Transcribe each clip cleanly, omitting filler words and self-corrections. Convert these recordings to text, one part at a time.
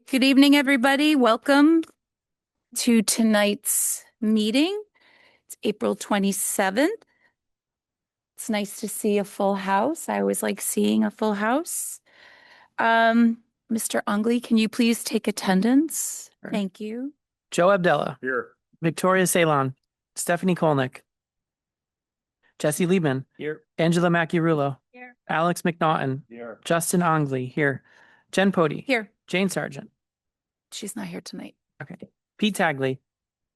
Good evening, everybody. Welcome to tonight's meeting. It's April 27th. It's nice to see a full house. I always like seeing a full house. Mr. Ongley, can you please take attendance? Sure. Thank you. Joe Abdella, Here. Victoria Ceylon, Stephanie Kolnick, Jesse Liebman, Here. Angela Maciarulo, Here. Alex McNaughton, Here. Justin Ongley, here, Jen Pody, Here. Jane Sargent, She's not here tonight. okay, Pete Tagley,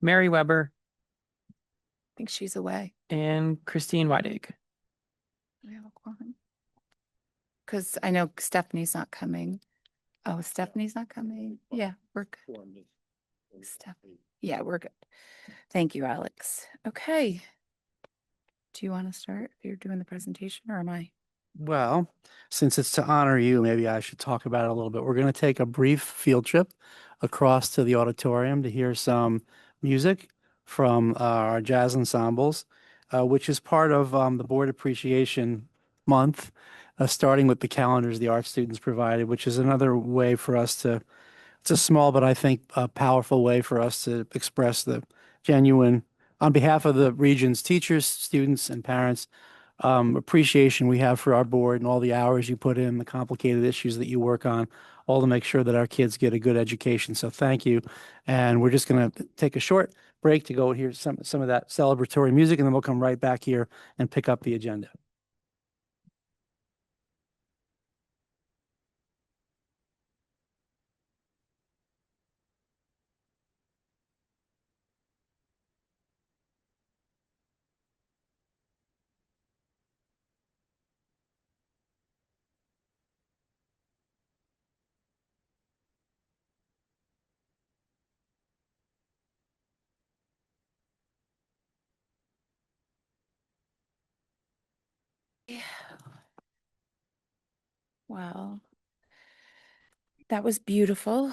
Mary Weber, I think she's away. and Christine Weidig. We have a quorum. Because I know Stephanie's not coming. Oh, Stephanie's not coming. Yeah, we're good. Yeah, we're good. Thank you, Alex. Okay. Do you want to start? You're doing the presentation or am I? Well, since it's to honor you, maybe I should talk about it a little bit. We're going to take a brief field trip across to the auditorium to hear some music from our jazz ensembles, which is part of the Board Appreciation Month, starting with the calendars the art students provided, which is another way for us to, it's a small but I think a powerful way for us to express the genuine, on behalf of the region's teachers, students, and parents, appreciation we have for our board and all the hours you put in, the complicated issues that you work on, all to make sure that our kids get a good education. So thank you. And we're just going to take a short break to go hear some of that celebratory music, and then we'll come right back here and pick up the agenda. Yeah. Wow. That was beautiful.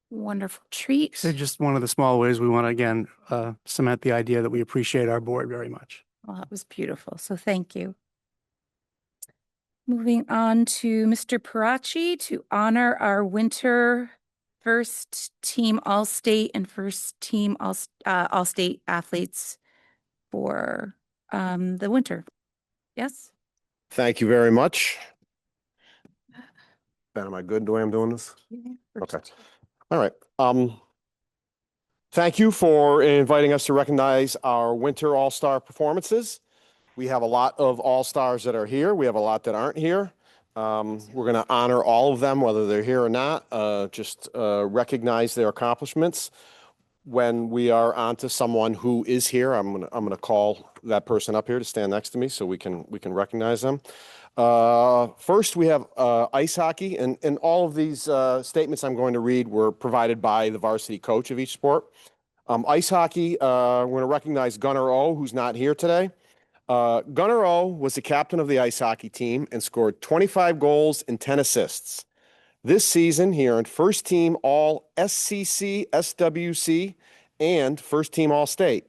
Wonderful treat. So just one of the small ways we want to, again, cement the idea that we appreciate our board very much. Well, that was beautiful. So thank you. Moving on to Mr. Parachi to honor our winter first team All-State and first team All-State athletes for the winter. Yes? Thank you very much. Ben, am I good the way I'm doing this? Yeah, Okay. All right. Thank you for inviting us to recognize our winter all-star performances. We have a lot of all-stars that are here. We have a lot that aren't here. We're going to honor all of them, whether they're here or not, just recognize their accomplishments. When we are on to someone who is here, I'm gonna call that person up here to stand next to me so we can recognize them. First, we have ice hockey, and all of these statements I'm going to read were provided by the varsity coach of each sport. Ice hockey, we're going to recognize Gunnar O, who's not here today. Gunnar O was the captain of the ice hockey team and scored 25 goals and 10 assists. This season, he earned first team All SCC, SWC, and first team All State.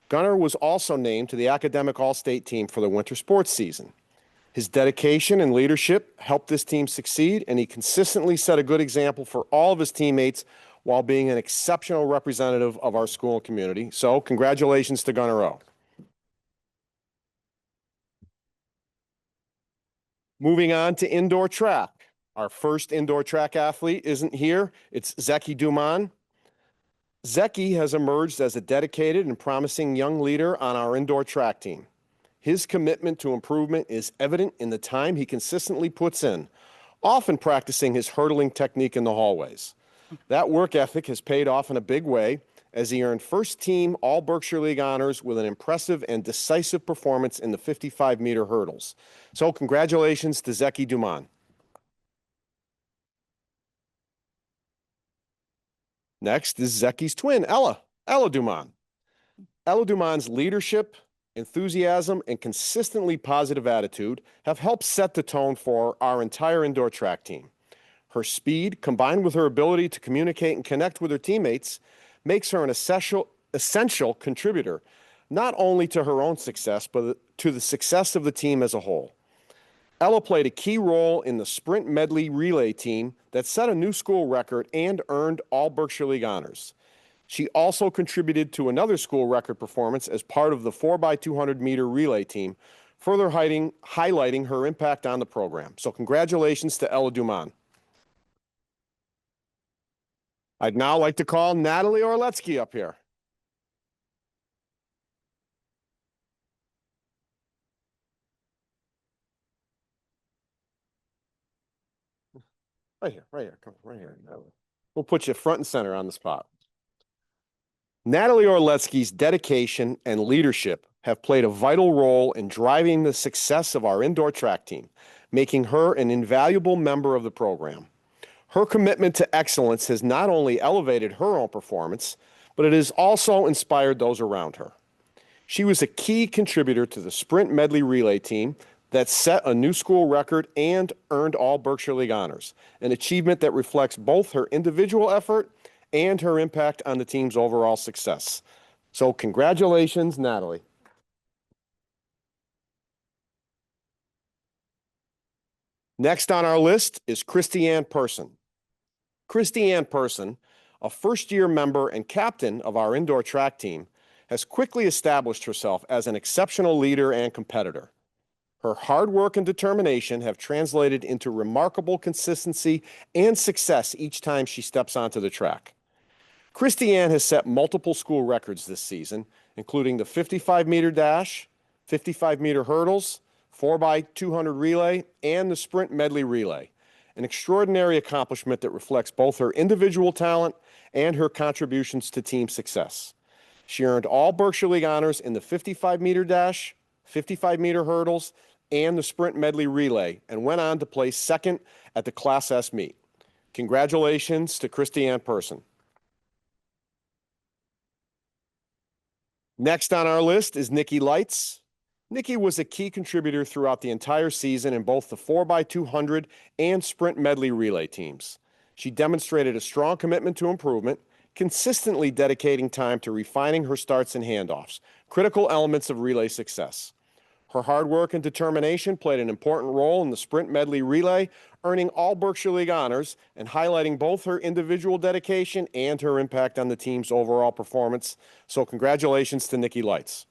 Gunnar was also named to the academic All State team for the winter sports season. His dedication and leadership helped this team succeed, and he consistently set a good example for all of his teammates while being an exceptional representative of our school and community. So, congratulations to Gunnar O. Moving on to indoor track. Our first indoor track athlete isn't here. It's Zeki Duman. Zeki has emerged as a dedicated and promising young leader on our indoor track team. His commitment to improvement is evident in the time he consistently puts in, often practicing his hurdling technique in the hallways. That work ethic has paid off in a big way as he earned first team All Berkshire League honors with an impressive and decisive performance in the 55-meter hurdles. So congratulations to Zeki Duman. Next is Zeki's twin, Ella Duman. Ella Duman's leadership, enthusiasm, and consistently positive attitude have helped set the tone for our entire indoor track team. Her speed, combined with her ability to communicate and connect with her teammates, makes her an essential contributor, not only to her own success, but to the success of the team as a whole. Ella played a key role in the sprint medley relay team that set a new school record and earned all Berkshire League honors. She also contributed to another school record performance as part of the 4x200 meter relay team, further highlighting her impact on the program. So congratulations to Ella Duman. I'd now like to call Natalie Orletsky up here. Right here, come on, right here. We'll put you front and center on the spot. Natalie Orletsky's dedication and leadership have played a vital role in driving the success of our indoor track team, making her an invaluable member of the program. Her commitment to excellence has not only elevated her own performance, but it has also inspired those around her. She was a key contributor to the sprint medley relay team that set a new school record and earned all Berkshire League honors, an achievement that reflects both her individual effort and her impact on the team's overall success. So congratulations, Natalie. Next on our list is Christiane Person. Christiane Person, a first-year member and captain of our indoor track team, has quickly established herself as an exceptional leader and competitor. Her hard work and determination have translated into remarkable consistency and success each time she steps onto the track. Christiane has set multiple school records this season, including the 55-meter dash, 55-meter hurdles, 4x200 relay, and the sprint medley relay, an extraordinary accomplishment that reflects both her individual talent and her contributions to team success. She earned all Berkshire League honors in the 55-meter dash, 55-meter hurdles, and the sprint medley relay, and went on to place second at the Class S meet. Congratulations to Christiane Person. Next on our list is Nikki Lights. Nikki was a key contributor throughout the entire season in both the 4x200 and sprint medley relay teams. She demonstrated a strong commitment to improvement, consistently dedicating time to refining her starts and handoffs, critical elements of relay success. Her hard work and determination played an important role in the sprint medley relay, earning all Berkshire League honors and highlighting both her individual dedication and her impact on the team's overall performance. So congratulations to Nikki Lights.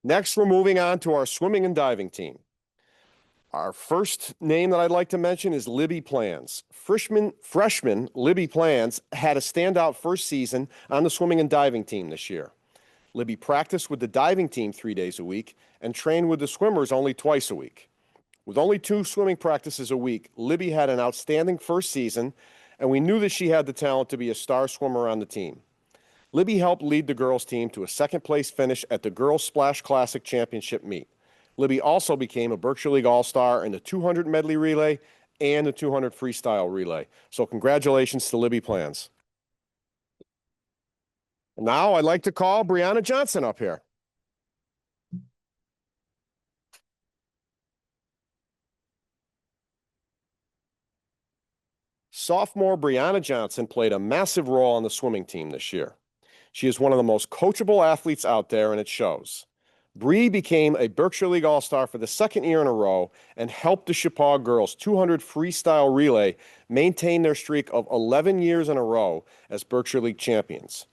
Next, we're moving on to our swimming and diving team. Our first name that I'd like to mention is Libby Plans. Freshman Libby Plans had a standout first season on the swimming and diving team this year. Libby practiced with the diving team 3 days a week and trained with the swimmers only twice a week. With only 2 swimming practices a week, Libby had an outstanding first season, and we knew that she had the talent to be a star swimmer on the team. Libby helped lead the girls' team to a second-place finish at the Girls Splash Classic Championship meet. Libby also became a Berkshire League All-Star in the 200 medley relay and the 200 freestyle relay. So congratulations to Libby Plans. Now I'd like to call Brianna Johnson up here. Sophomore Brianna Johnson played a massive role on the swimming team this year. She is one of the most coachable athletes out there, and it shows. Bree became a Berkshire League All-Star for the second year in a row and helped the Chappaqua girls 200 freestyle relay maintain their streak of 11 years in a row as Berkshire League champions.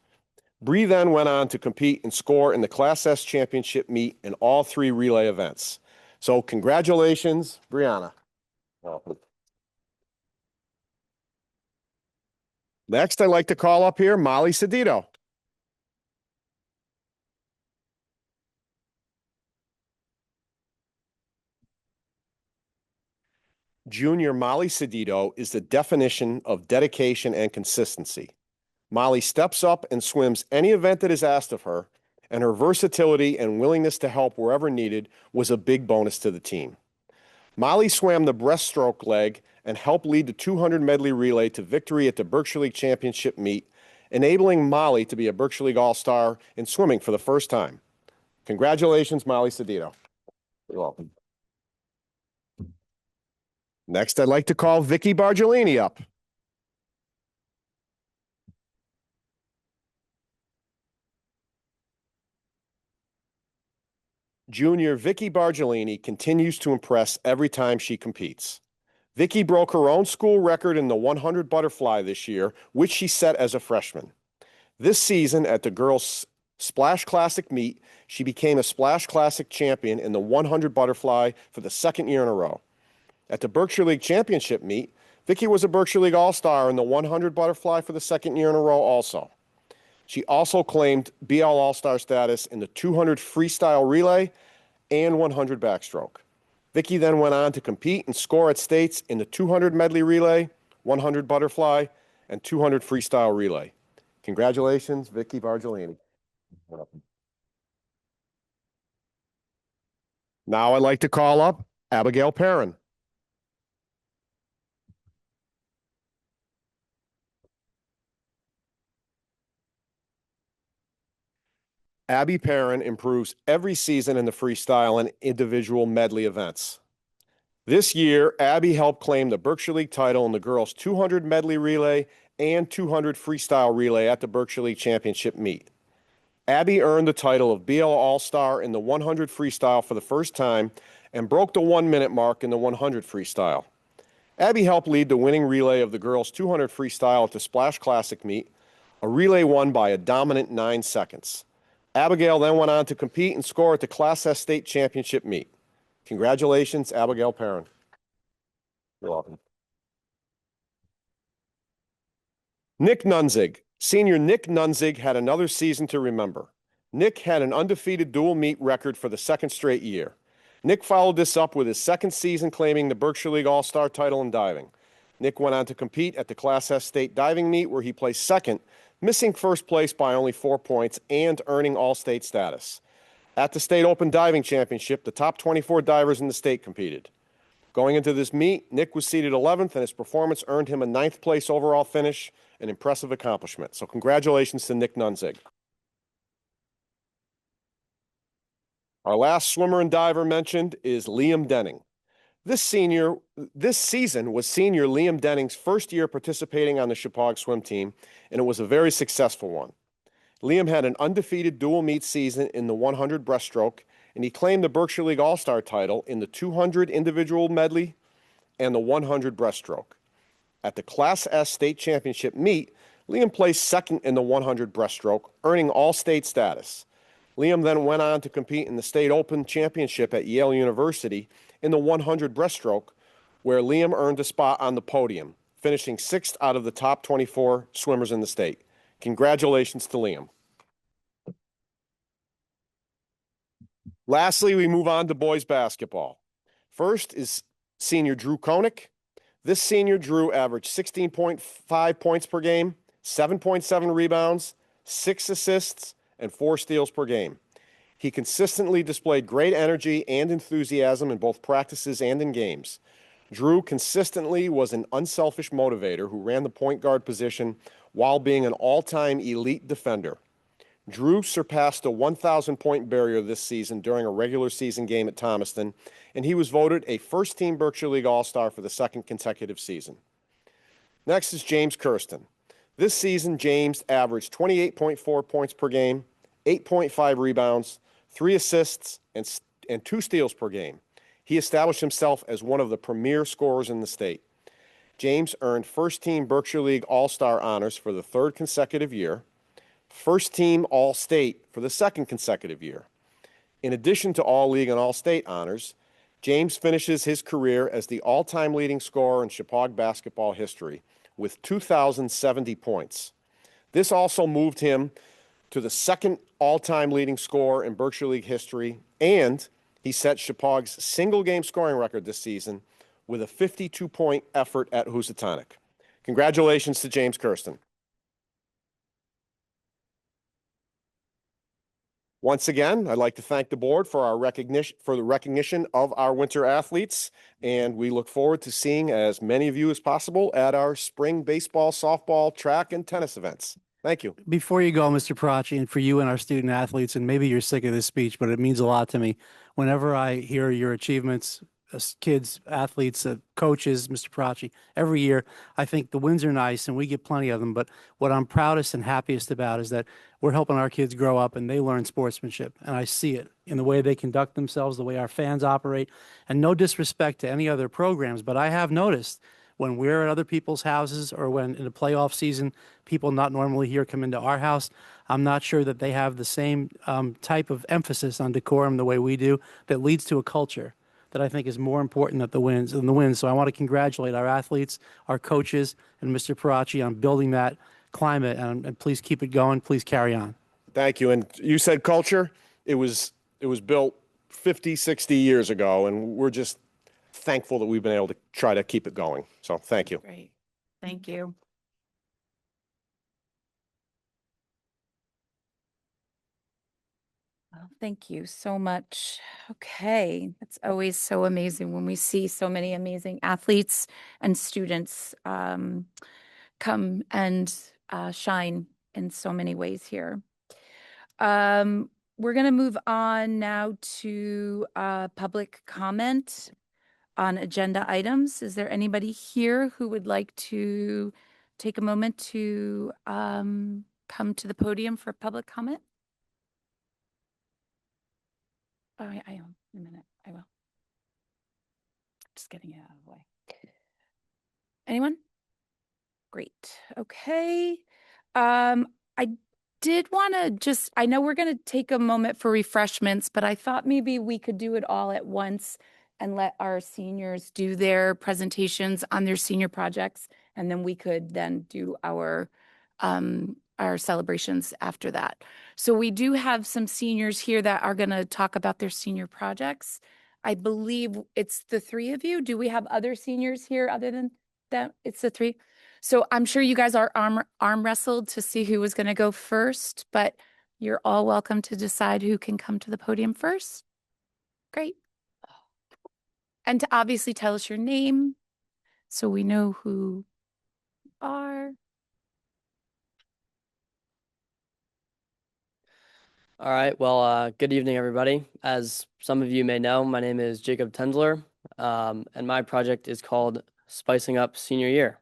Bree then went on to compete and score in the Class S championship meet in all 3 relay events. So congratulations, Brianna. Next, I'd like to call up here Molly Sedito. Junior Molly Sedito is the definition of dedication and consistency. Molly steps up and swims any event that is asked of her, and her versatility and willingness to help wherever needed was a big bonus to the team. Molly swam the breaststroke leg and helped lead the 200 medley relay to victory at the Berkshire League Championship meet, enabling Molly to be a Berkshire League All-Star in swimming for the first time. Congratulations, Molly Sedito. You're welcome. Next, I'd like to call Vicky Bargellini up. Junior Vicky Bargellini continues to impress every time she competes. Vicky broke her own school record in the 100 butterfly this year, which she set as a freshman. This season at the girls' Splash Classic meet, she became a Splash Classic champion in the 100 butterfly for the second year in a row. At the Berkshire League Championship meet, Vicky was a Berkshire League All-Star in the 100 butterfly for the second year in a row also. She also claimed BL All-Star status in the 200 freestyle relay and 100 backstroke. Vicky then went on to compete and score at states in the 200 medley relay, 100 butterfly, and 200 freestyle relay. Congratulations, Vicky Bargellini. Now I'd like to call up Abigail Perrin. Abby Perrin improves every season in the freestyle and individual medley events. This year, Abby helped claim the Berkshire League title in the girls' 200 medley relay and 200 freestyle relay at the Berkshire League Championship meet. Abby earned the title of BL All-Star in the 100 freestyle for the first time and broke the 1-minute mark in the 100 freestyle. Abby helped lead the winning relay of the girls' 200 freestyle at the Splash Classic meet, a relay won by a dominant 9 seconds. Abigail then went on to compete and score at the Class S State Championship meet. Congratulations, Abigail Perrin. You're welcome. Nick Nunzig. Senior Nick Nunzig had another season to remember. Nick had an undefeated dual meet record for the second straight year. Nick followed this up with his second season claiming the Berkshire League All-Star title in diving. Nick went on to compete at the Class S State diving meet where he placed second, missing first place by only 4 points and earning all-state status. At the State Open Diving Championship, the top 24 divers in the state competed. Going into this meet, Nick was seated 11th, and his performance earned him a 9th place overall finish, an impressive accomplishment. So congratulations to Nick Nunzig. Our last swimmer and diver mentioned is Liam Denning. This season was senior Liam Denning's first year participating on the Chippewa swim team, and it was a very successful one. Liam had an undefeated dual meet season in the 100 breaststroke, and he claimed the Berkshire League All-Star title in the 200 individual medley and the 100 breaststroke. At the Class S State Championship meet, Liam placed second in the 100 breaststroke, earning all-state status. Liam then went on to compete in the State Open Championship at Yale University in the 100 breaststroke, where Liam earned a spot on the podium, finishing 6th out of the top 24 swimmers in the state. Congratulations to Liam. Lastly, we move on to boys basketball. First is senior Drew Koenig. This senior Drew averaged 16.5 points per game, 7.7 rebounds, 6 assists, and 4 steals per game. He consistently displayed great energy and enthusiasm in both practices and in games. Drew consistently was an unselfish motivator who ran the point guard position while being an all-time elite defender. Drew surpassed the 1,000-point barrier this season during a regular season game at Thomaston, and he was voted a first-team Berkshire League All-Star for the second consecutive season. Next is James Kirsten. This season, James averaged 28.4 points per game, 8.5 rebounds, 3 assists, and 2 steals per game. He established himself as one of the premier scorers in the state. James earned first-team Berkshire League All-Star honors for the 3rd consecutive year, first-team All-State for the 2nd consecutive year. In addition to All-League and All-State honors, James finishes his career as the all-time leading scorer in Chippewa basketball history with 2,070 points. This also moved him to the 2nd all-time leading scorer in Berkshire League history, and he set Chippewa's single-game scoring record this season with a 52-point effort at Housatonic. Congratulations to James Kirsten. Once again, I'd like to thank the board for the recognition of our winter athletes, and we look forward to seeing as many of you as possible at our spring baseball, softball, track, and tennis events. Thank you. Before you go, Mr. Parachi, and for you and our student athletes, and maybe you're sick of this speech, but it means a lot to me. Whenever I hear your achievements kids, athletes, coaches, Mr. Parachi, every year. I think the wins are nice and we get plenty of them. But what I'm proudest and happiest about is that we're helping our kids grow up and they learn sportsmanship. And I see it in the way they conduct themselves, the way our fans operate. And no disrespect to any other programs, but I have noticed when we're at other people's houses or when in the playoff season, people not normally here come into our house, I'm not sure that they have the same type of emphasis on decorum the way we do that leads to a culture that I think is more important than the wins. So I want to congratulate our athletes, our coaches, and Mr. Parachi on building that climate. And please keep it going. Please carry on. Thank you. And you said culture. It was built 50, 60 years ago, and we're just thankful that we've been able to try to keep it going. So thank you. Great. Thank you. Well, thank you so much. Okay, it's always so amazing when we see so many amazing athletes and students come and shine in so many ways here. We're going to move on now to public comment on agenda items. Is there anybody here who would like to take a moment to come to the podium for public comment? Oh, I am. In a minute. I will. Just getting it out of the way. Anyone? Great. Okay. I did want to just, I know we're going to take a moment for refreshments, but I thought maybe we could do it all at once and let our seniors do their presentations on their senior projects. And then we could then do our celebrations after that. So we do have some seniors here that are going to talk about their senior projects. I believe it's the three of you. Do we have other seniors here other than that? It's the three. So I'm sure you guys are arm wrestled to see who was going to go first, but you're all welcome to decide who can come to the podium first. Great. And to obviously tell us your name so we know who you are. All right. Well, good evening, everybody. As some of you may know, my name is Jacob Tensler, and my project is called Spicing Up Senior Year.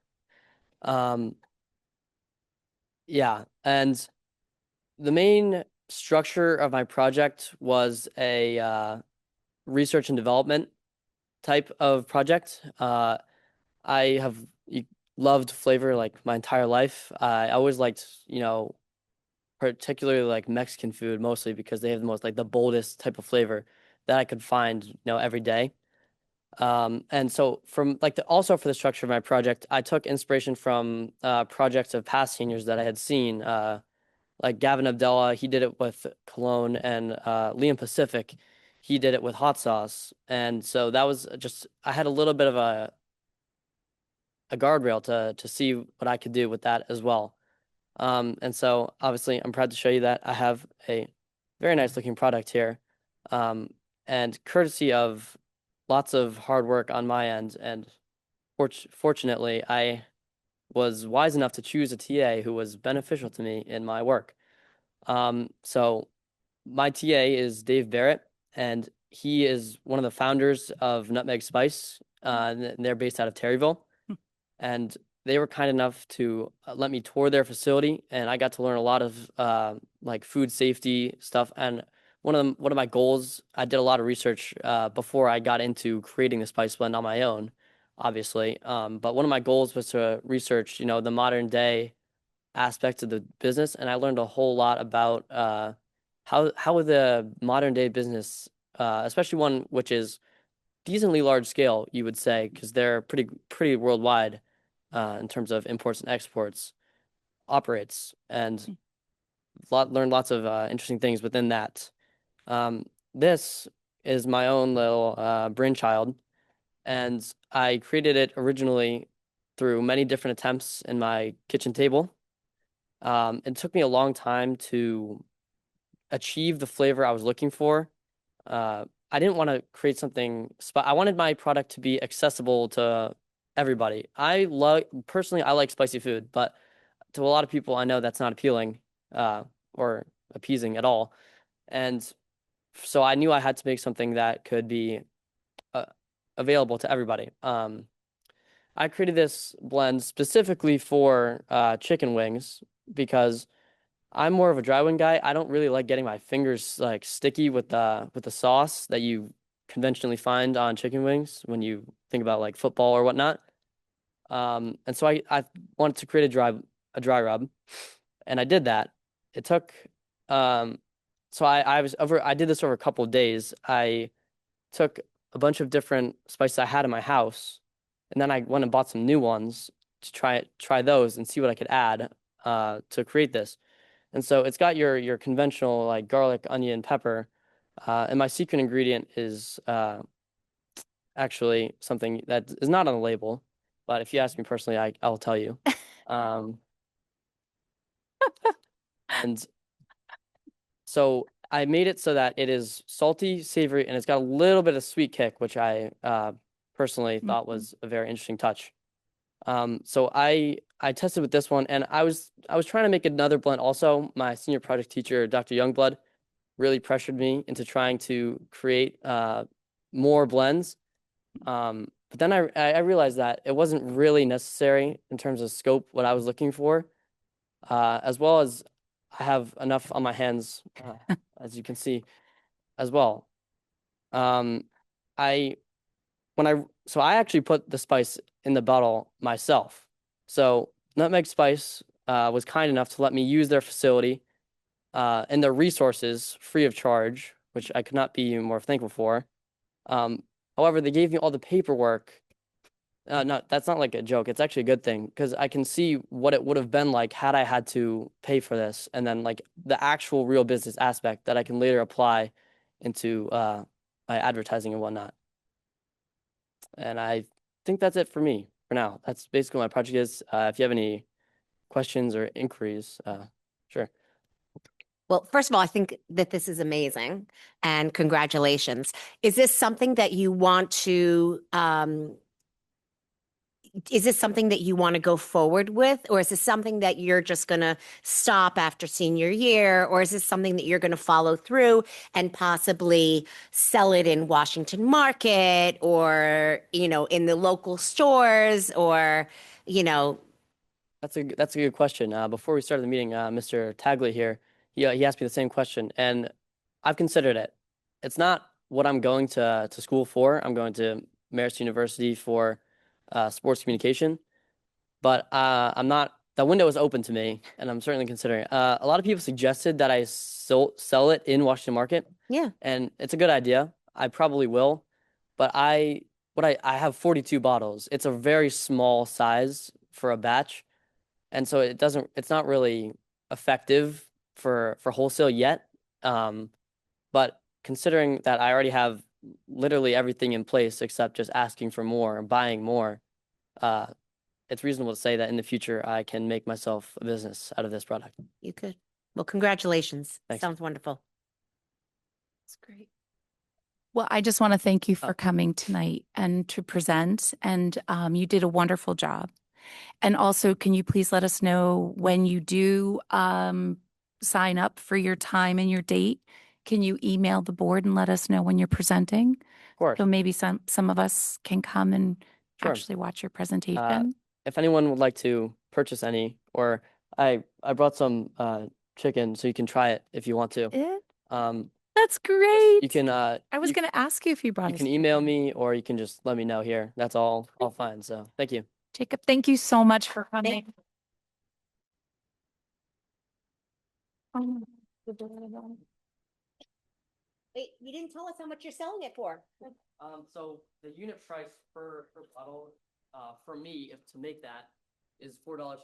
Yeah, and the main structure of my project was a research and development type of project. I have loved flavor like my entire life. I always liked, particularly like Mexican food mostly because they have the most like the boldest type of flavor that I could find, every day. And so from like also for the structure of my project, I took inspiration from projects of past seniors that I had seen, like Gavin Abdella, he did it with cologne, and Liam Pacific, he did it with hot sauce. And so that was just, I had a little bit of a guardrail to see what I could do with that as well. And so obviously I'm proud to show you that I have a very nice looking product here. And courtesy of lots of hard work on my end, and fortunately I was wise enough to choose a TA who was beneficial to me in my work. So my TA is Dave Barrett, and he is one of the founders of Nutmeg Spice. And they're based out of Terryville. And they were kind enough to let me tour their facility, and I got to learn a lot of like food safety stuff. And one of my goals, I did a lot of research before I got into creating the spice blend on my own, obviously. But one of my goals was to research, the modern day aspects of the business, and I learned a whole lot about how the modern day business, especially one which is decently large scale, you would say, because they're pretty worldwide in terms of imports and exports, operates, and learned lots of interesting things within that. This is my own little brainchild, and I created it originally through many different attempts in my kitchen table. It took me a long time to achieve the flavor I was looking for. I didn't want to create something, I wanted my product to be accessible to everybody. Personally, I like spicy food, but to a lot of people, I know that's not appealing or appeasing at all. And so I knew I had to make something that could be available to everybody. I created this blend specifically for chicken wings because I'm more of a dry wing guy. I don't really like getting my fingers like sticky with the sauce that you conventionally find on chicken wings when you think about like football or whatnot. And so I wanted to create a dry rub, and I did that. It took so I did this over a couple of days. I took a bunch of different spices I had in my house, and then I went and bought some new ones to try those and see what I could add to create this. And so it's got your conventional like garlic, onion, pepper, and my secret ingredient is actually something that is not on the label, but if you ask me personally, I'll tell you. And so I made it so that it is salty, savory, and it's got a little bit of sweet kick, which I personally thought was a very interesting touch. So I tested with this one, and I was trying to make another blend also. My senior project teacher, Dr. Youngblood, really pressured me into trying to create more blends. But then I realized that it wasn't really necessary in terms of scope, what I was looking for, as well as I have enough on my hands, as you can see, as well. I actually put the spice in the bottle myself. So Nutmeg Spice was kind enough to let me use their facility and their resources free of charge, which I could not be more thankful for. However, they gave me all the paperwork. That's not like a joke. It's actually a good thing because I can see what it would have been like had I had to pay for this, and then like the actual real business aspect that I can later apply into my advertising and whatnot. And I think that's it for me for now. That's basically what my project is. If you have any questions or inquiries, sure. Well, first of all, I think that this is amazing and congratulations. Is this something that you want to, is this something that you want to go forward with? Or is this something that you're just going to stop after senior year? Or is this something that you're going to follow through and possibly sell it in Washington Market or, in the local stores or, That's a good question. Before we started the meeting, Mr. Tagley here, he asked me the same question, and I've considered it. It's not what I'm going to school for. I'm going to Marist University for sports communication, but I'm not. The window is open to me, and I'm certainly considering it. A lot of people suggested that I sell it in Washington Market. Yeah. And it's a good idea. I probably will, but I have 42 bottles. It's a very small size for a batch. And so it's not really effective for wholesale yet. But considering that I already have literally everything in place except just asking for more and buying more, it's reasonable to say that in the future I can make myself a business out of this product. You could. Well, congratulations. Thanks. Sounds wonderful. That's great. Well, I just want to thank you for coming tonight and to present, and you did a wonderful job. And also, can you please let us know when you do sign up for your time and your date? Can you email the board and let us know when you're presenting? Of course. So maybe some of us can come and Sure. actually watch your presentation. If anyone would like to purchase any, or I brought some chicken so you can try it if you want to. That's great. You can I was going to ask you if you brought you us. can email me or you can just let me know here. That's all fine. So thank you. Jacob, thank you so much for coming. Wait, you didn't tell us how much you're selling it for. So the unit price per bottle, for me, if to make that, is $4.25.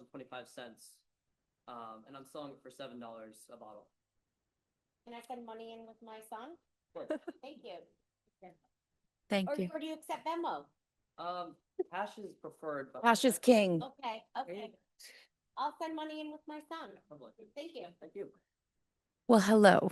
And I'm selling it for $7 a bottle. Can I send money in with my son? Sure. Thank you. Thank you. Or do you accept Venmo? Cash is preferred, but Cash is king. Okay. I'll send money in with my son. Thank you. Thank you. Well, hello.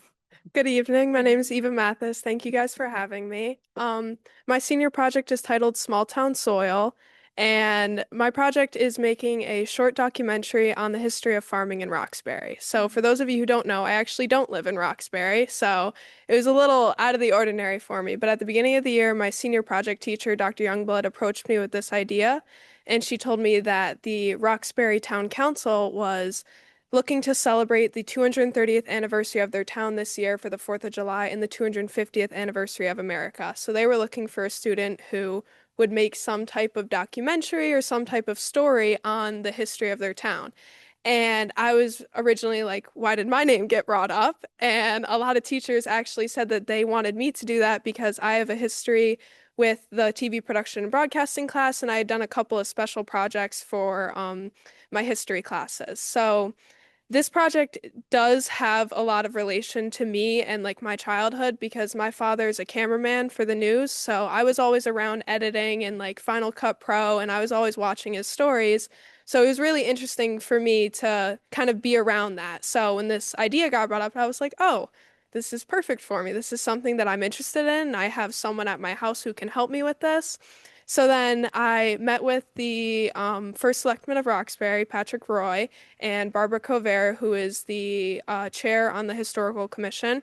Good evening. My name is Eva Mathis. Thank you guys for having me. My senior project is titled Small Town Soil, And my project is making a short documentary on the history of farming in Roxbury. So, for those of you who don't know, I actually don't live in Roxbury. So, it was a little out of the ordinary for me. But at the beginning of the year, my senior project teacher, Dr. Youngblood, approached me with this idea. And she told me that the Roxbury Town Council was looking to celebrate the 230th anniversary of their town this year for the 4th of July and the 250th anniversary of America. So, they were looking for a student who would make some type of documentary or some type of story on the history of their town. And I was originally like, why did my name get brought up? And a lot of teachers actually said that they wanted me to do that because I have a history with the TV production and broadcasting class, and I had done a couple of special projects for my history classes. So this project does have a lot of relation to me and like my childhood because my father's a cameraman for the news. So I was always around editing and like Final Cut Pro, and I was always watching his stories. So it was really interesting for me to kind of be around that. So when this idea got brought up, I was like, oh, this is perfect for me. This is something that I'm interested in. I have someone at my house who can help me with this. So then I met with the first selectman of Roxbury, Patrick Roy, and Barbara Cover, who is the chair on the historical commission.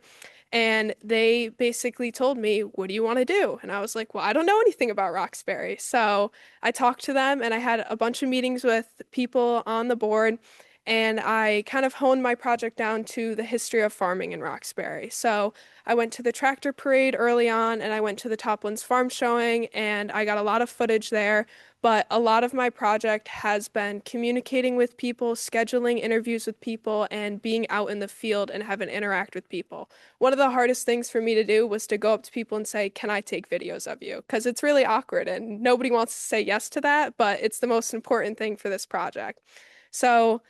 And they basically told me, what do you want to do? And I was like, well, I don't know anything about Roxbury. So I talked to them and I had a bunch of meetings with people on the board. And I kind of honed my project down to the history of farming in Roxbury. So I went to the tractor parade early on and I went to the Toplands farm showing and I got a lot of footage there. But a lot of my project has been communicating with people, scheduling interviews with people, and being out in the field and having interact with people. One of the hardest things for me to do was to go up to people and say, can I take videos of you? Because it's really awkward and nobody wants to say yes to that, but it's the most important thing for this project. So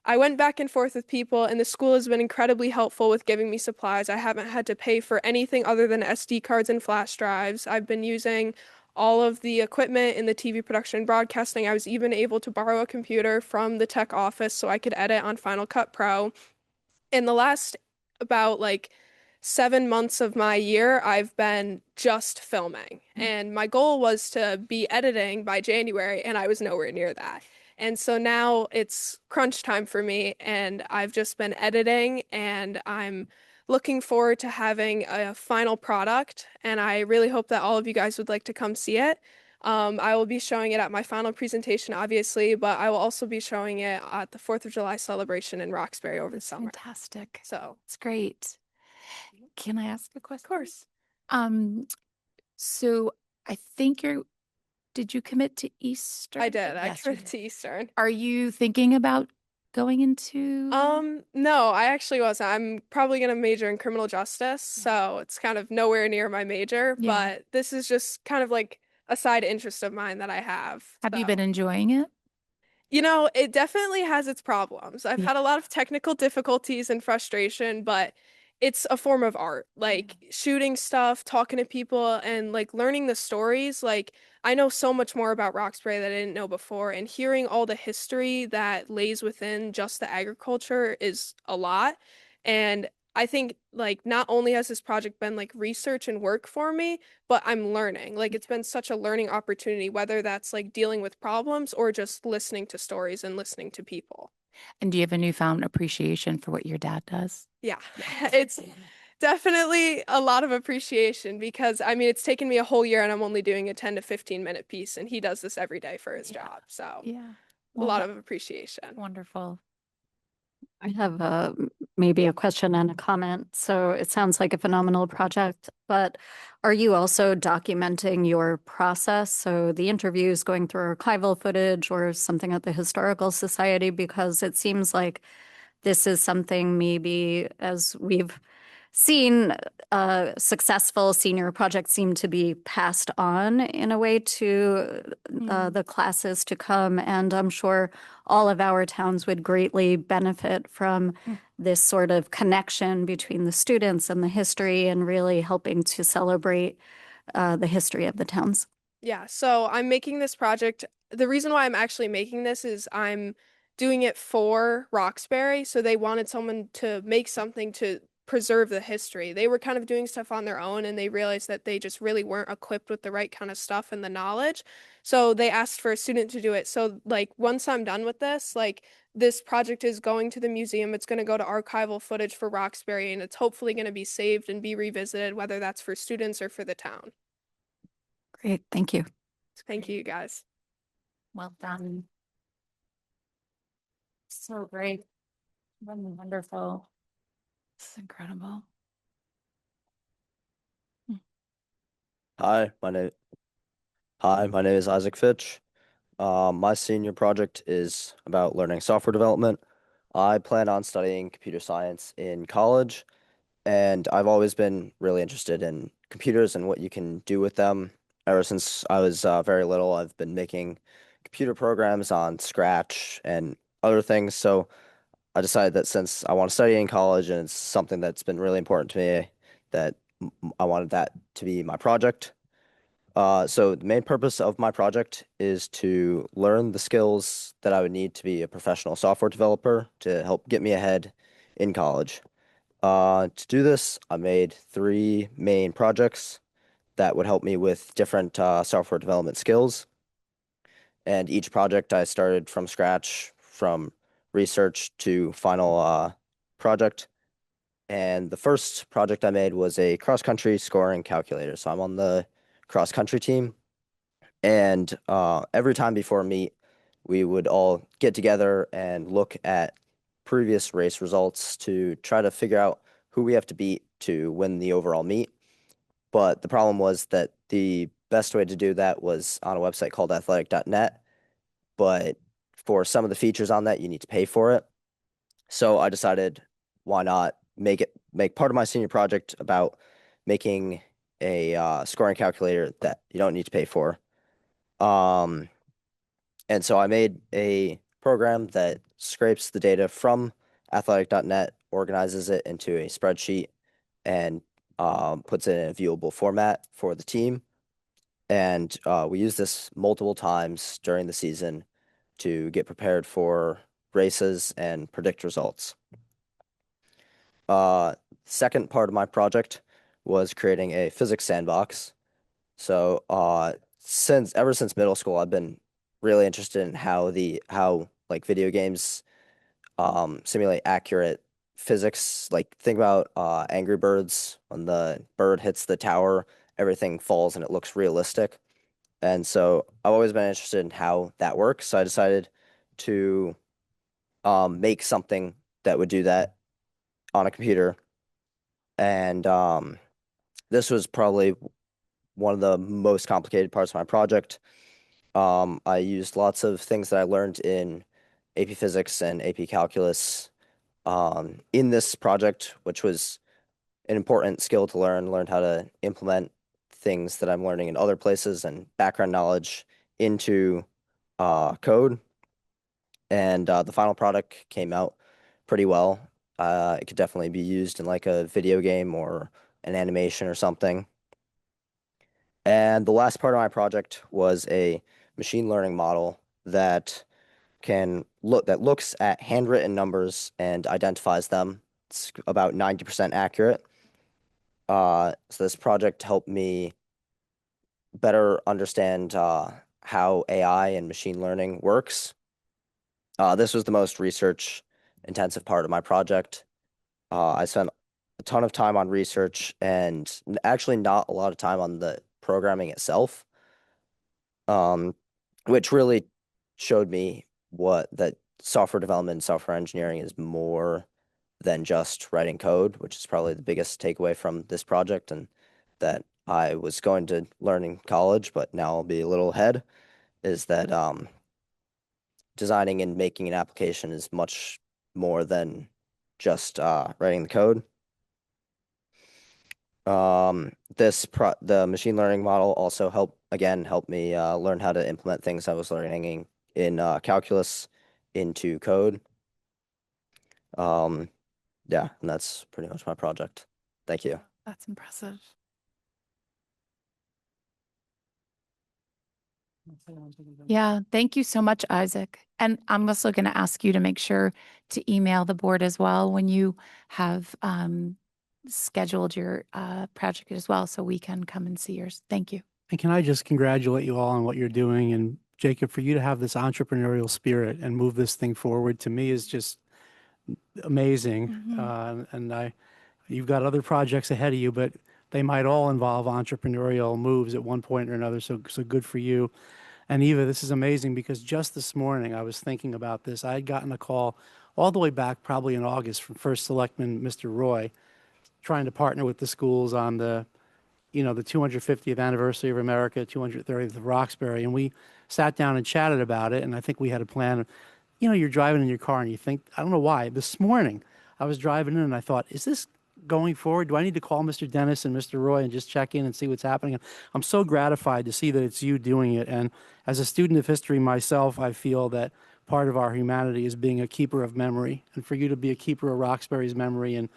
I went back and forth with people, and the school has been incredibly helpful with giving me supplies. I haven't had to pay for anything other than SD cards and flash drives. I've been using all of the equipment in the TV production and broadcasting. I was even able to borrow a computer from the tech office so I could edit on Final Cut Pro. In the last about like 7 months of my year, I've been just filming. And my goal was to be editing by January, and I was nowhere near that. And so now it's crunch time for me, and I've just been editing, and I'm looking forward to having a final product. And I really hope that all of you guys would like to come see it. I will be showing it at my final presentation, obviously, but I will also be showing it at the 4th of July celebration in Roxbury over the summer. Fantastic. So, It's great. Can I ask a question? of course. So I think did you commit to Eastern? I did. I Yes, you committed did. to Eastern. Are you thinking about going into? No, I actually wasn't. I'm probably gonna major in criminal justice, so it's kind of nowhere near my major, Yeah. but this is just kind of like a side interest of mine that I have. Have you so. been enjoying it? You know, it definitely has its problems. I've Yeah. had a lot of technical difficulties and frustration, but it's a form of art. Like shooting stuff, talking to people, and like learning the stories. Like, I know so much more about Roxbury that I didn't know before, and hearing all the history that lays within just the agriculture is a lot. And I think like not only has this project been like research and work for me, but I'm learning. Like it's been such a learning opportunity, whether that's like dealing with problems or just listening to stories and listening to people. And do you have a newfound appreciation for what your dad does? Yeah, it's definitely a lot of appreciation because I mean, it's taken me a whole year and I'm only doing a 10 to 15-minute piece, and he does this every day for his Yeah. job. So Yeah. a lot of appreciation. Wonderful. I have maybe a question and a comment. So it sounds like a phenomenal project, but are you also documenting your process? So the interviews, going through archival footage or something at the Historical Society, because it seems like this is something maybe as we've seen successful senior projects seem to be passed on in a way to the classes to come. And I'm sure all of our towns would greatly benefit from this sort of connection between the students and the history and really helping to celebrate the history of the towns. Yeah, so I'm making this project. The reason why I'm actually making this is I'm doing it for Roxbury. So they wanted someone to make something to preserve the history. They were kind of doing stuff on their own and they realized that they just really weren't equipped with the right kind of stuff and the knowledge. So they asked for a student to do it. So like once I'm done with this, like this project is going to the museum. It's going to go to archival footage for Roxbury, and it's hopefully going to be saved and be revisited, whether that's for students or for the town. Great, thank you. Thank you, guys. Well done. So great. Wonderful. This is incredible. Hi, my name is Isaac Fitch. My senior project is about learning software development. I plan on studying computer science in college, and I've always been really interested in computers and what you can do with them. Ever since I was very little, I've been making computer programs on Scratch and other things. So I decided that since I want to study in college and it's something that's been really important to me, that I wanted that to be my project. So the main purpose of my project is to learn the skills that I would need to be a professional software developer to help get me ahead in college. To do this, I made 3 main projects that would help me with different software development skills. And each project I started from scratch, from research to final project. And the first project I made was a cross-country scoring calculator. So I'm on the cross-country team. And every time before a meet, we would all get together and look at previous race results to try to figure out who we have to beat to win the overall meet. But the problem was that the best way to do that was on a website called athletic.net. But for some of the features on that, you need to pay for it. So I decided, why not make part of my senior project about making a scoring calculator that you don't need to pay for. And so I made a program that scrapes the data from athletic.net, organizes it into a spreadsheet, and puts it in a viewable format for the team. And we use this multiple times during the season to get prepared for races and predict results. Second part of my project was creating a physics sandbox. So ever since middle school, I've been really interested in how like video games simulate accurate physics. Like think about Angry Birds, when the bird hits the tower, everything falls and it looks realistic. And so I've always been interested in how that works. So I decided to make something that would do that on a computer. And this was probably one of the most complicated parts of my project. I used lots of things that I learned in AP Physics and AP Calculus in this project, which was an important skill to learn. Learned how to implement things that I'm learning in other places and background knowledge into code. And the final product came out pretty well. It could definitely be used in like a video game or an animation or something. And the last part of my project was a machine learning model that looks at handwritten numbers and identifies them. It's about 90% accurate. So this project helped me better understand how AI and machine learning works. This was the most research intensive part of my project. I spent a ton of time on research and actually not a lot of time on the programming itself, which really showed me that software development and software engineering is more than just writing code, which is probably the biggest takeaway from this project, and that I was going to learn in college, but now I'll be a little ahead, is that designing and making an application is much more than just writing the code. The machine learning model also helped me learn how to implement things I was learning in calculus into code. Yeah, and that's pretty much my project. Thank you. That's impressive. Yeah, thank you so much, Isaac. And I'm also going to ask you to make sure to email the board as well when you have scheduled your project as well, so we can come and see yours. Thank you. And can I just congratulate you all on what you're doing? And Jacob, for you to have this entrepreneurial spirit and move this thing forward, to me is just amazing. And you've got other projects ahead of you, but they might all involve entrepreneurial moves at one point or another. So good for you. And Eva, this is amazing because just this morning I was thinking about this. I had gotten a call all the way back probably in August from First Selectman Mr. Roy, trying to partner with the schools on the 250th anniversary of America, 230th of Roxbury. And we sat down and chatted about it. And I think we had a plan. You're driving in your car and you think, I don't know why. This morning I was driving in and I thought, is this going forward? Do I need to call Mr. Dennis and Mr. Roy and just check in and see what's happening? And I'm so gratified to see that it's you doing it. And as a student of history myself, I feel that part of our humanity is being a keeper of memory. And for you to be a keeper of Roxbury's memory and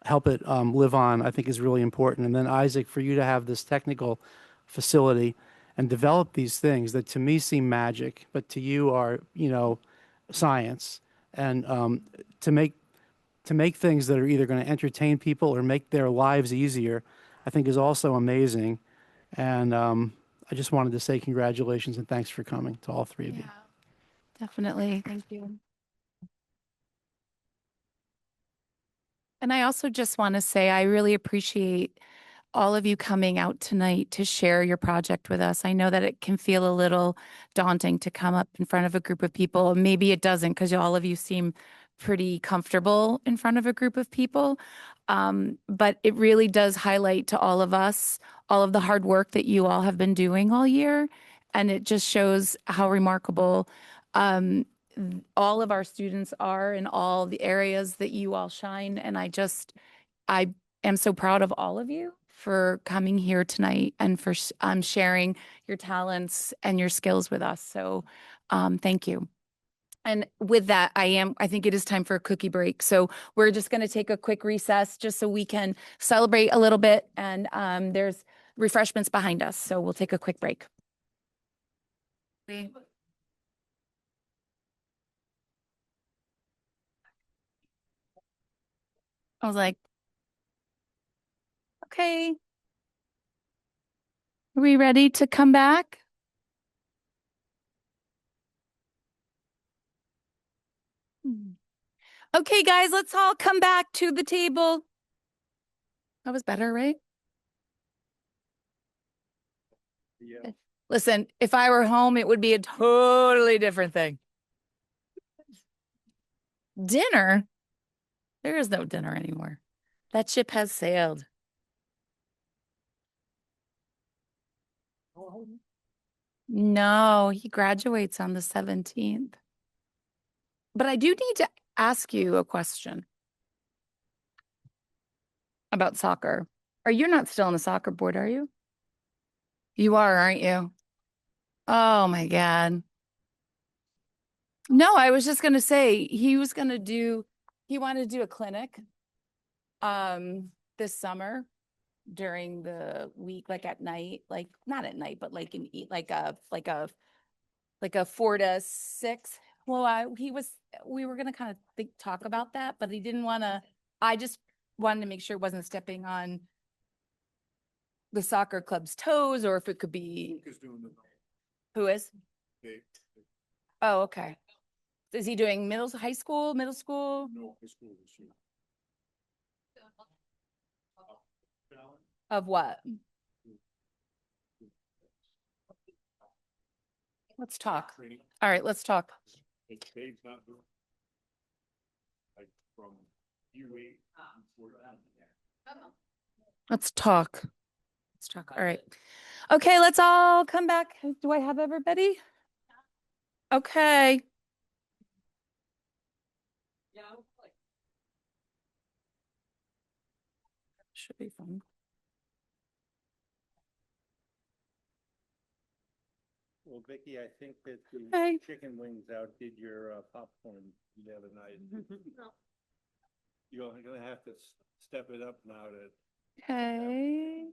help it live on, I think is really important. And then Isaac, for you to have this technical facility and develop these things that to me seem magic, but to you are, science. And to make things that are either going to entertain people or make their lives easier, I think is also amazing. And I just wanted to say congratulations and thanks for coming to all three of you. Definitely. Thank you. And I also just want to say I really appreciate all of you coming out tonight to share your project with us. I know that it can feel a little daunting to come up in front of a group of people. Maybe it doesn't because all of you seem pretty comfortable in front of a group of people. But it really does highlight to all of us all of the hard work that you all have been doing all year. And it just shows how remarkable all of our students are in all the areas that you all shine. And I am so proud of all of you for coming here tonight and for sharing your talents and your skills with us. So thank you. And with that, I think it is time for a cookie break. So we're just going to take a quick recess just so we can celebrate a little bit. And there's refreshments behind us. So we'll take a quick break. I was like, okay. Are we ready to come back? Okay, guys, let's all come back to the table. That was better, right? Yeah. Listen, if I were home, it would be a totally different thing. Dinner? There is no dinner anymore. That ship has sailed. No, he graduates on the 17th. But I do need to ask you a question about soccer. You're not still on the soccer board, are you? You are, aren't you? Oh my God. No, I was just going to say he wanted to do a clinic this summer during the week, like at night, like not at night, but like like a 4 to 6. Well, we were going to kind of talk about that, but he didn't want to, I just wanted to make sure it wasn't stepping on the soccer club's toes, or if it could be. Who is? Oh, okay. Is he doing high school, middle school? No, high school this year. Of what? Let's talk. All right, let's talk. Dave's not doing. Like from U8. Let's talk. Let's talk. All right. Okay, let's all come back. Do I have everybody? Okay. Should be fun. Well, Vicky, I think that the Okay. chicken wings outdid your popcorn the other night. You're gonna have to step it up now to. Okay.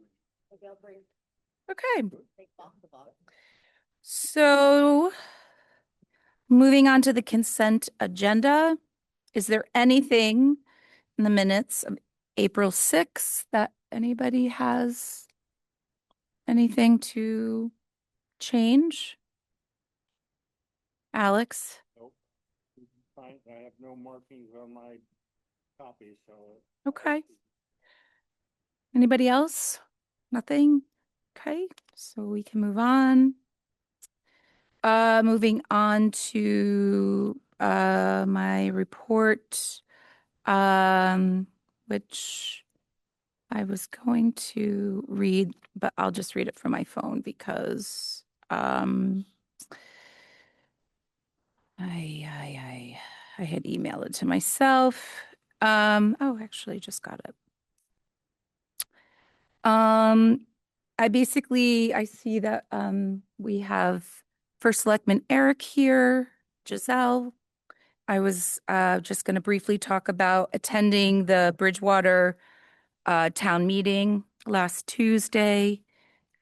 Okay. So moving on to the consent agenda. Is there anything in the minutes April 6th, that anybody has anything to change? Alex? Nope. Fine, I have no markings on my copy, so. Okay. Anybody else? Nothing? Okay, so we can move on. Moving on to my report, which I was going to read, but I'll just read it from my phone because I had emailed it to myself. Oh, actually just got it. I see that we have First Selectman Eric here, Giselle. I was just going to briefly talk about attending the Bridgewater town meeting last Tuesday.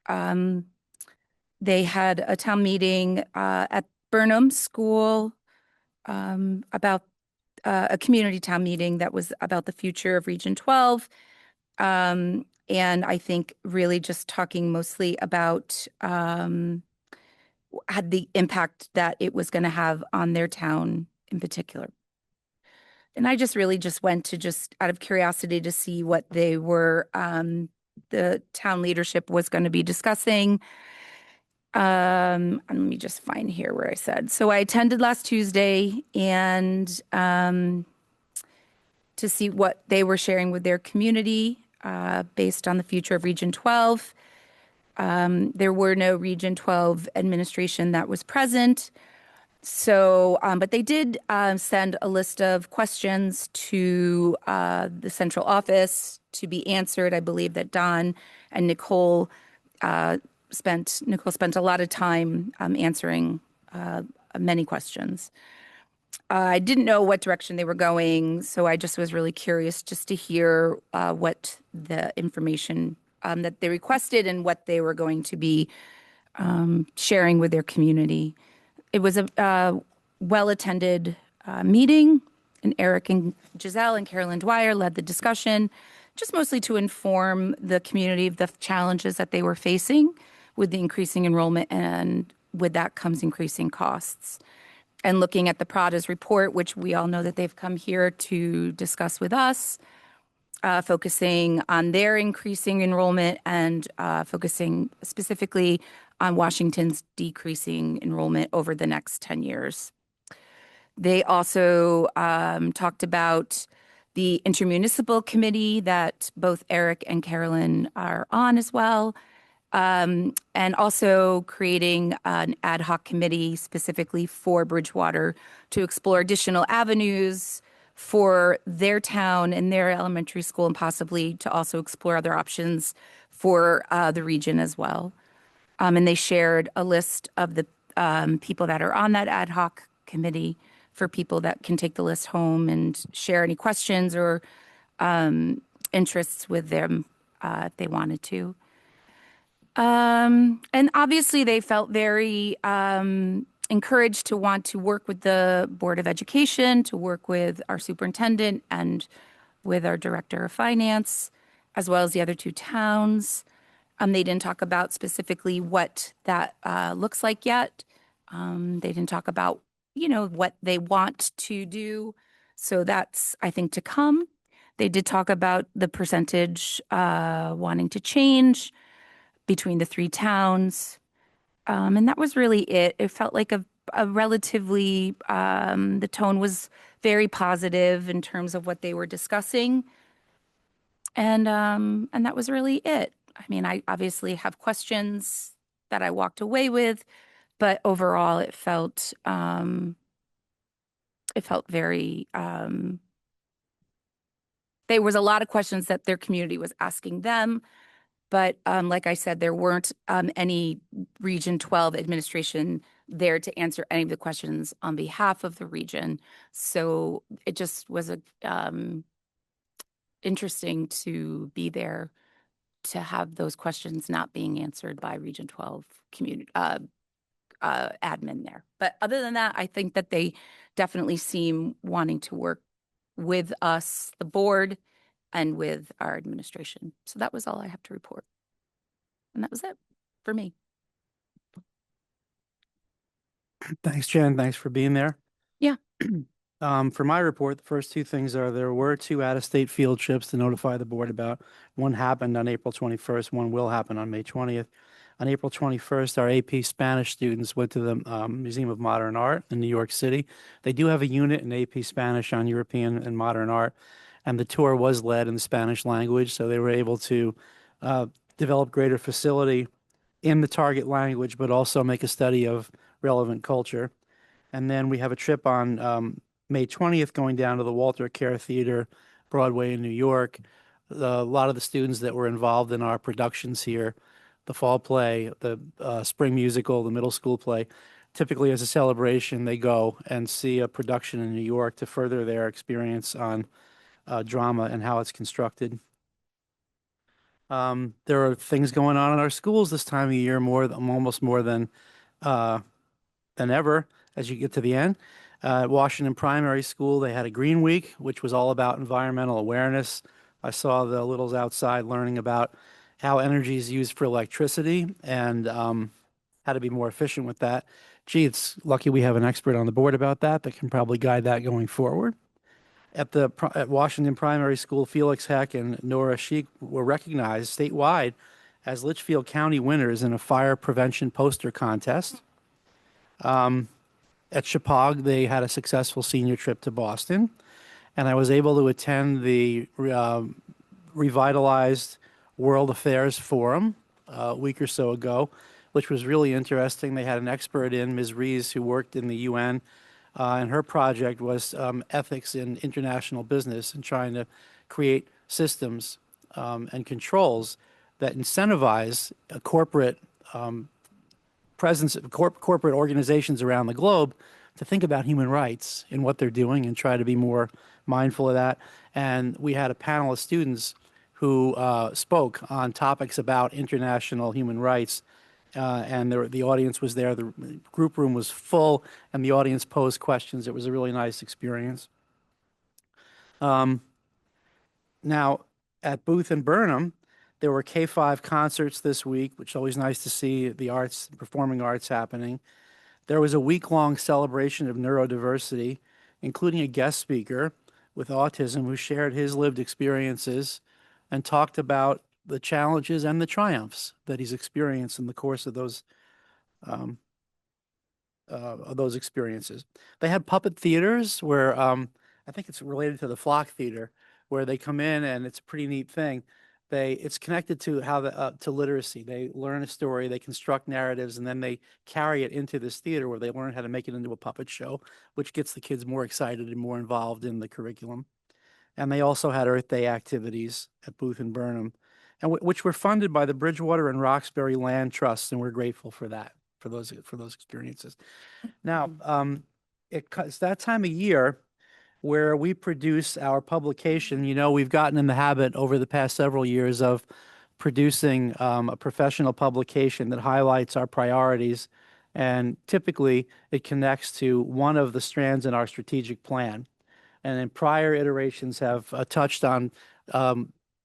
They had a town meeting at Burnham School about a community town meeting that was about the future of Region 12. And I think really just talking mostly about had the impact that it was going to have on their town in particular. And I just really just went to just out of curiosity to see what they were, the town leadership was going to be discussing. And let me just find here where I said. So I attended last Tuesday and to see what they were sharing with their community based on the future of Region 12. There were no Region 12 administration that was present. So, but they did send a list of questions to the central office to be answered. I believe that Don and Nicole spent a lot of time answering many questions. I didn't know what direction they were going, so I just was really curious just to hear what the information that they requested and what they were going to be sharing with their community. It was a well-attended meeting, and Eric and Giselle and Carolyn Dwyer led the discussion, just mostly to inform the community of the challenges that they were facing with the increasing enrollment, and with that comes increasing costs. And looking at the Prada's report, which we all know that they've come here to discuss with us, focusing on their increasing enrollment and focusing specifically on Washington's decreasing enrollment over the next 10 years. They also talked about the intermunicipal committee that both Eric and Carolyn are on as well, and also creating an ad hoc committee specifically for Bridgewater to explore additional avenues for their town and their elementary school, and possibly to also explore other options for the region as well. And they shared a list of the people that are on that ad hoc committee for people that can take the list home and share any questions or interests with them if they wanted to. And obviously they felt very encouraged to want to work with the Board of Education, to work with our superintendent and with our director of finance, as well as the other two towns. They didn't talk about specifically what that looks like yet. They didn't talk about, what they want to do. So that's, I think, to come. They did talk about the percentage wanting to change between the three towns. And that was really it. It felt like a relatively, the tone was very positive in terms of what they were discussing. And that was really it. I mean, I obviously have questions that I walked away with, but overall it felt very, there was a lot of questions that their community was asking them. But like I said, there weren't any Region 12 administration there to answer any of the questions on behalf of the region. So it just was interesting to be there to have those questions not being answered by Region 12 community admin there. But other than that, I think that they definitely seem wanting to work with us, the board, and with our administration. So that was all I have to report. And that was it for me. Thanks, Jen. Thanks for being there. Yeah. For my report, the first two things are there were 2 out-of-state field trips to notify the board about. One happened on April 21st, one will happen on May 20th. On April 21st, our AP Spanish students went to the Museum of Modern Art in New York City. They do have a unit in AP Spanish on European and modern art, and the tour was led in the Spanish language, so they were able to develop greater facility in the target language, but also make a study of relevant culture. And then we have a trip on May 20th going down to the Walter Kerr Theater, Broadway in New York. A lot of the students that were involved in our productions here, the fall play, the spring musical, the middle school play, typically as a celebration, they go and see a production in New York to further their experience on drama and how it's constructed. There are things going on in our schools this time of year, almost more than ever as you get to the end. At Washington Primary School, they had a Green Week, which was all about environmental awareness. I saw the littles outside learning about how energy is used for electricity and how to be more efficient with that. Gee, it's lucky we have an expert on the board about that can probably guide that going forward. At Washington Primary School, Felix Heck and Nora Sheik were recognized statewide as Litchfield County winners in a fire prevention poster contest. At Chapag, they had a successful senior trip to Boston, and I was able to attend the revitalized World Affairs Forum a week or so ago, which was really interesting. They had an expert in, Ms. Rees, who worked in the UN, and her project was ethics in international business and trying to create systems and controls that incentivize a corporate presence of corporate organizations around the globe to think about human rights in what they're doing and try to be more mindful of that. And we had a panel of students who spoke on topics about international human rights. And the audience was there. The group room was full, and the audience posed questions. It was a really nice experience. Now, at Booth and Burnham, there were K-5 concerts this week, which is always nice to see the arts, performing arts happening. There was a week-long celebration of neurodiversity, including a guest speaker with autism who shared his lived experiences and talked about the challenges and the triumphs that he's experienced in the course of those experiences. They had puppet theaters where I think it's related to the Flock Theater, where they come in and it's a pretty neat thing. It's connected to how to literacy. They learn a story, they construct narratives, and then they carry it into this theater where they learn how to make it into a puppet show, which gets the kids more excited and more involved in the curriculum. And they also had Earth Day activities at Booth and Burnham, and which were funded by the Bridgewater and Roxbury Land Trusts, and we're grateful for that, for those experiences. Now, it's that time of year where we produce our publication. You know, we've gotten in the habit over the past several years of producing a professional publication that highlights our priorities, and typically it connects to one of the strands in our strategic plan. And in prior iterations have touched on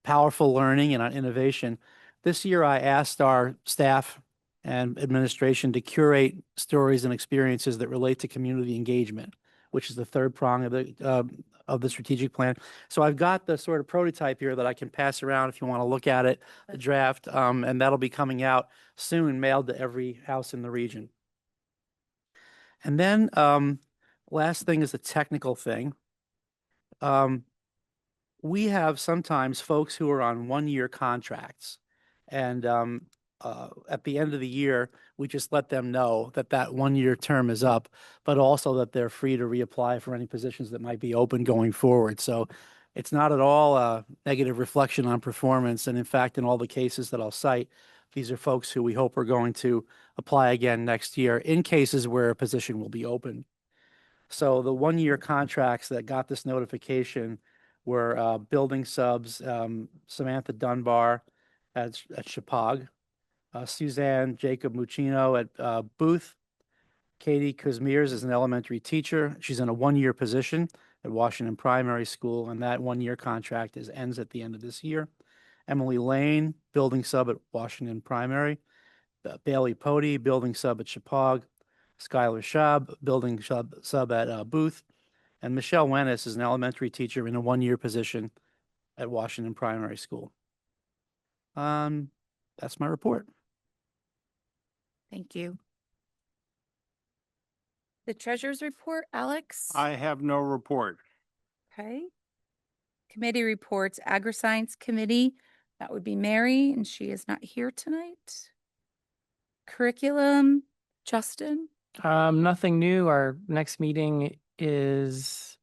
powerful learning and on innovation. This year, I asked our staff and administration to curate stories and experiences that relate to community engagement, which is the third prong of the strategic plan. So I've got the sort of prototype here that I can pass around if you want to look at it, the draft, and that'll be coming out soon, mailed to every house in the region. And then last thing is a technical thing. We have sometimes folks who are on one-year contracts, and at the end of the year, we just let them know that that one-year term is up, but also that they're free to reapply for any positions that might be open going forward. So it's not at all a negative reflection on performance. And in fact, in all the cases that I'll cite, these are folks who we hope are going to apply again next year in cases where a position will be open. So the one-year contracts that got this notification were building subs, Samantha Dunbar at Chapag, Suzanne Jacob Muccino at Booth, Katie Kuzmiers is an elementary teacher. She's in a one-year position at Washington Primary School, and that one-year contract ends at the end of this year. Emily Lane, building sub at Washington Primary. Bailey Pody, building sub at Chippewa. Skylar Schaub, building sub at Booth. And Michelle Wennis is an elementary teacher in a one-year position at Washington Primary School. That's my report. Thank you. The treasurer's report, Alex? I have no report. Okay. Committee reports, Agri-Science Committee, that would be Mary, and she is not here tonight. Curriculum, Justin? Nothing new. Our next meeting is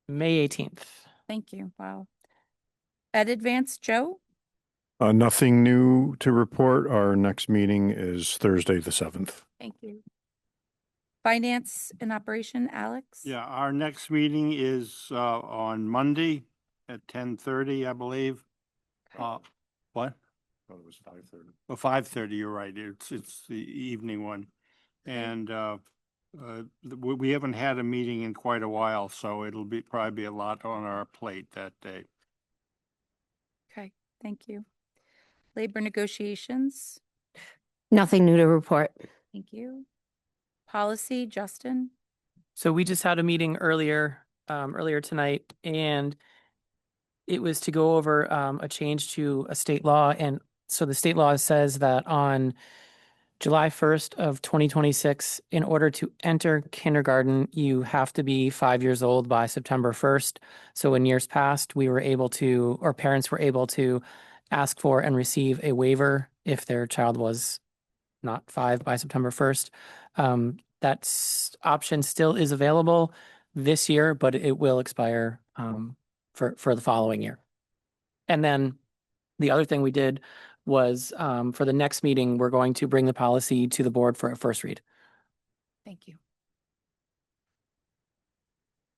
May 18th. Thank you. Wow. Ed Advance, Joe? Nothing new to report. Our next meeting is Thursday, the 7th. Thank you. Finance and Operation, Alex? Yeah, our next meeting is on Monday at 10:30, I believe. What? Oh, it was 5:30. Well, 5:30, you're right. It's the evening one. And we haven't had a meeting in quite a while, so it'll probably be a lot on our plate that day. Okay, thank you. Labor negotiations, Nothing new to report. thank you. Policy, Justin? So we just had a meeting earlier tonight, and it was to go over a change to a state law. And so the state law says that on July 1st of 2026, in order to enter kindergarten, you have to be 5 years old by September 1st. So in years past, parents were able to ask for and receive a waiver if their child was not 5 by September 1st. That option still is available this year, but it will expire for the following year. And then the other thing we did was for the next meeting, we're going to bring the policy to the board for a first read. Thank you.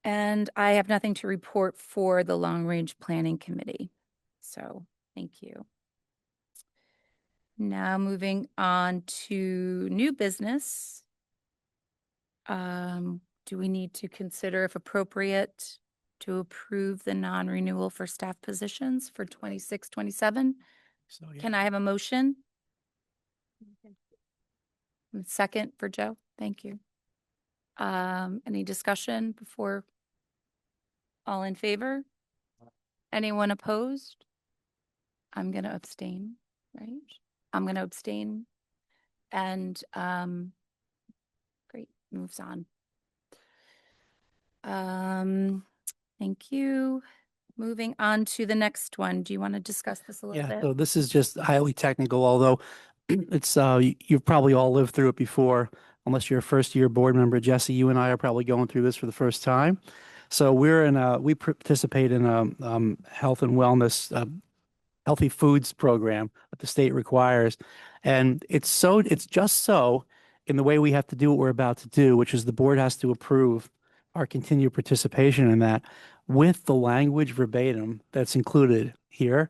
And I have nothing to report for the Long Range Planning Committee. So, thank you. Now moving on to new business. Do we need to consider, if appropriate, to approve the non-renewal for staff positions for 26, 27? So, yeah. Can I have a motion? Second for Joe. Thank you. Any discussion before? All in favor? Anyone opposed? I'm going to abstain, right? I'm going to abstain. And great, moves on. Thank you. Moving on to the next one. Do you want to discuss this a little Yeah, bit? so this is just highly technical, although it's you've probably all lived through it before, unless you're a first-year board member. Jesse, you and I are probably going through this for the first time. So we participate in a health and wellness, healthy foods program that the state requires, and it's just so in the way we have to do what we're about to do, which is the board has to approve our continued participation in that with the language verbatim that's included here.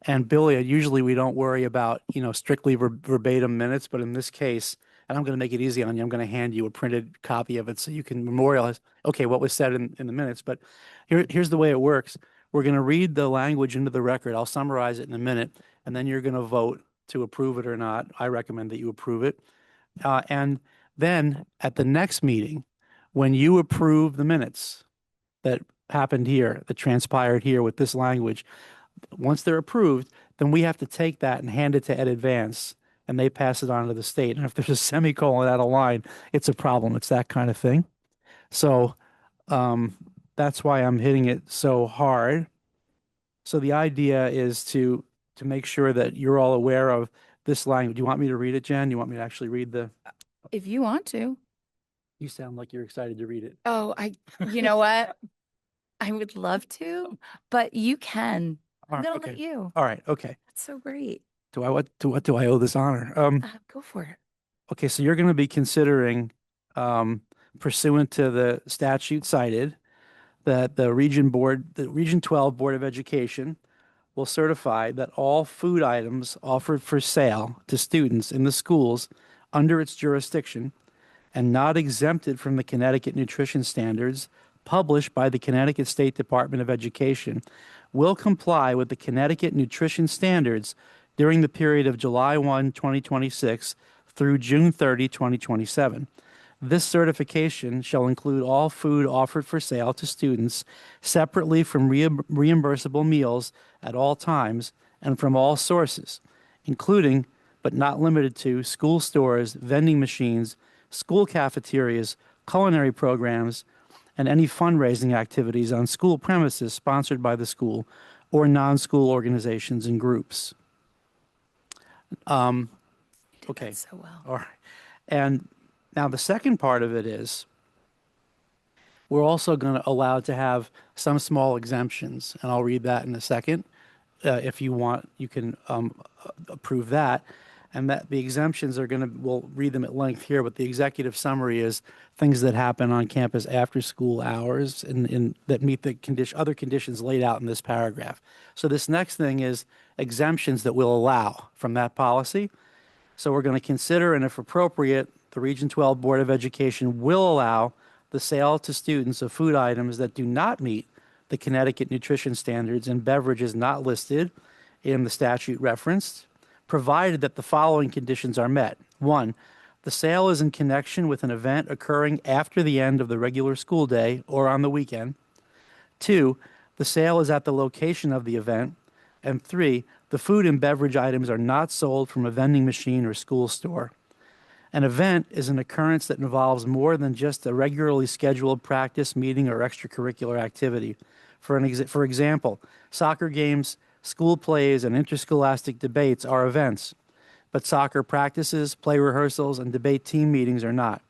And Billy, usually we don't worry about, strictly verbatim minutes, but in this case, and I'm going to make it easy on you, I'm going to hand you a printed copy of it so you can memorialize, okay, what was said in the minutes. But here's the way it works. We're going to read the language into the record. I'll summarize it in a minute, and then you're going to vote to approve it or not. I recommend that you approve it. And then at the next meeting, when you approve the minutes that happened here, that transpired here with this language, once they're approved, then we have to take that and hand it to Ed Advance, and they pass it on to the state. And if there's a semicolon out of line, it's a problem. It's that kind of thing. So that's why I'm hitting it so hard. So the idea is to make sure that you're all aware of this language. Do you want me to read it, Jen? You want me to actually read the? If you want to. You sound like you're excited to read it. Oh, you know what? I would love to, but you can. All I'm right, gonna let okay. you. All right. Okay. That's so great. What do I owe this honor? Go for it. Okay. So you're going to be considering, pursuant to the statute cited, that the Region 12 Board of Education will certify that all food items offered for sale to students in the schools under its jurisdiction and not exempted from the Connecticut nutrition standards published by the Connecticut State Department of Education will comply with the Connecticut nutrition standards during the period of July 1, 2026 through June 30, 2027. This certification shall include all food offered for sale to students separately from reimbursable meals at all times and from all sources, including but not limited to school stores, vending machines, school cafeterias, culinary programs, and any fundraising activities on school premises sponsored by the school or non-school organizations and groups. Okay. That's so well. All right. And now the second part of it is we're also going to allow to have some small exemptions, and I'll read that in a second. If you want, you can approve that. And that the exemptions are we'll read them at length here, but the executive summary is things that happen on campus after school hours and that meet the other conditions laid out in this paragraph. So this next thing is exemptions that we'll allow from that policy. So we're going to consider, and if appropriate, the Region 12 Board of Education will allow the sale to students of food items that do not meet the Connecticut nutrition standards and beverages not listed in the statute referenced, provided that the following conditions are met. 1, the sale is in connection with an event occurring after the end of the regular school day or on the weekend. 2, the sale is at the location of the event. And 3, the food and beverage items are not sold from a vending machine or school store. An event is an occurrence that involves more than just a regularly scheduled practice, meeting, or extracurricular activity. For example, soccer games, school plays, and interscholastic debates are events, but soccer practices, play rehearsals, and debate team meetings are not.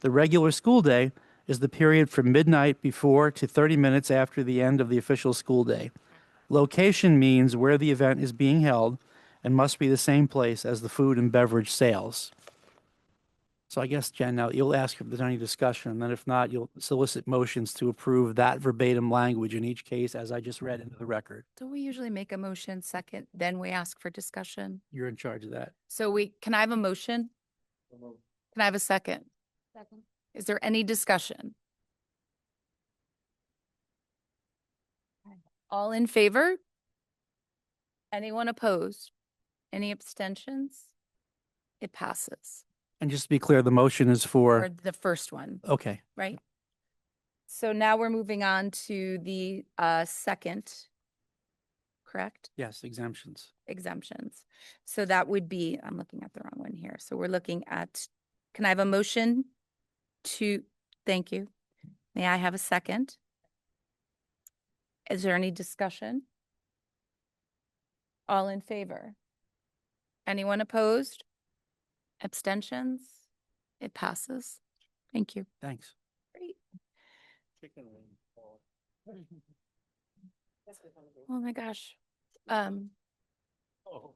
The regular school day is the period from midnight before to 30 minutes after the end of the official school day. Location means where the event is being held and must be the same place as the food and beverage sales. So I guess, Jen, now you'll ask if there's any discussion, and then if not, you'll solicit motions to approve that verbatim language in each case as I just read into the record. Don't we usually make a motion second, then we ask for discussion? You're in charge of that. So can I have a motion? Can I have a second? Second. Is there any discussion? All in favor? Anyone opposed? Any abstentions? It passes. And just to be clear, the motion is Or for, the first one, okay, right? So now we're moving on to the second, correct? yes, exemptions. Exemptions. So that would be, I'm looking at the wrong one here. So we're looking at, can I have a motion to, thank you. May I have a second? Is there any discussion? All in favor? Anyone opposed? Abstentions? It passes. Thank you. Thanks. Great. Oh my gosh.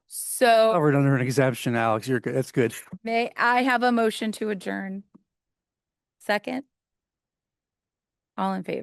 So Covered under an exemption, Alex. You're good. That's good. may I have a motion to adjourn? Second? All in favor?